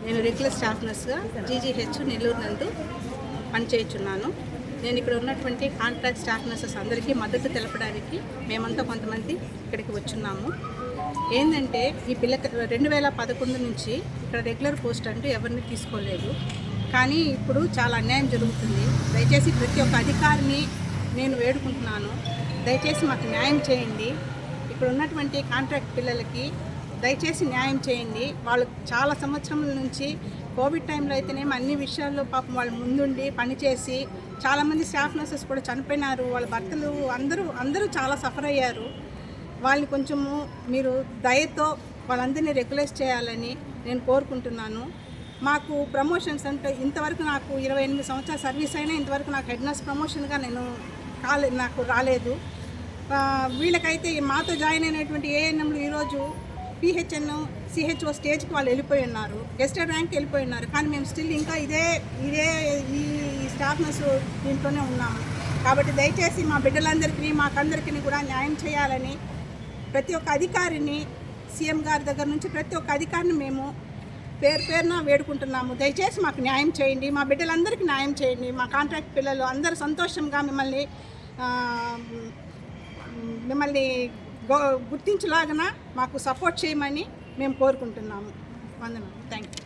నేను regular staff నర్స్గా GGH Nellore నందు పనిచేయుచున్నాను. నేను ఇక్కడ ఉన్నటువంటి కాంట్రాక్ట్ స్టాఫ్ నర్సెస్ అందరికీ మద్దతు తెలపడానికి మేమంతా కొంతమంది ఇక్కడికి వచ్చున్నాము. ఏంటంటే ఈ 2011 నుంచి ఇక్కడ రెగ్యులర్ పోస్ట్ అంటూ ఎవరిని తీసుకోలేదు. కానీ ఇప్పుడు చాలా అన్యాయం జరుగుతుంది. దయచేసి ప్రతి ఒక్క అధికారిని నేను వేడుకుంటున్నాను, దయచేసి మాకు న్యాయం చేయండి. ఇక్కడ ఉన్నటువంటి కాంట్రాక్ట్ పిల్లలకి దయచేసి న్యాయం చేయండి. వాళ్ళు చాలా సంవత్సరాల నుంచి కోవిడ్ టైంలో అయితేనేమో అన్ని విషయాల్లో పాపం వాళ్ళు ముందుండి పనిచేసి చాలామంది స్టాఫ్ నర్సెస్ కూడా చనిపోయినారు. వాళ్ళ భర్తలు అందరూ చాలా సఫర్ అయ్యారు. వాళ్ళని కొంచెము మీరు దయతో వాళ్ళందరినీ రెగ్యులైజ్ చేయాలని నేను కోరుకుంటున్నాను. మాకు ప్రమోషన్స్ అంటే ఇంతవరకు నాకు 28 సంవత్సరాల సర్వీస్ అయినా ఇంతవరకు నాకు హెడ్ నర్స్ ప్రమోషన్గా నాకు రాలేదు. వీళ్ళకైతే మాతో జాయిన్ అయినటువంటి ఏఎన్ఎంలు ఈరోజు పిహెచ్ఎన్ సిహెచ్ఓ స్టేజ్కి వాళ్ళు వెళ్ళిపోయి ఉన్నారు, గెస్టెడ్ ర్యాంక్కి వెళ్ళిపోయి ఉన్నారు. కానీ మేము స్టిల్ ఇంకా ఇదే ఈ స్టాఫ్ నర్స్ దీంట్లోనే ఉన్నాము. కాబట్టి దయచేసి మా బిడ్డలందరికీ మాకందరికీ కూడా న్యాయం చేయాలని ప్రతి ఒక్క అధికారిని, సీఎం గారి దగ్గర నుంచి ప్రతి ఒక్క అధికారిని మేము పేరున వేడుకుంటున్నాము. దయచేసి మాకు న్యాయం చేయండి, మా బిడ్డలందరికీ న్యాయం చేయండి. మా కాంట్రాక్ట్ పిల్లలు అందరూ సంతోషంగా మిమ్మల్ని గుర్తించలాగన మాకు సపోర్ట్ చేయమని మేము కోరుకుంటున్నాము. వందనాలు. Thank you.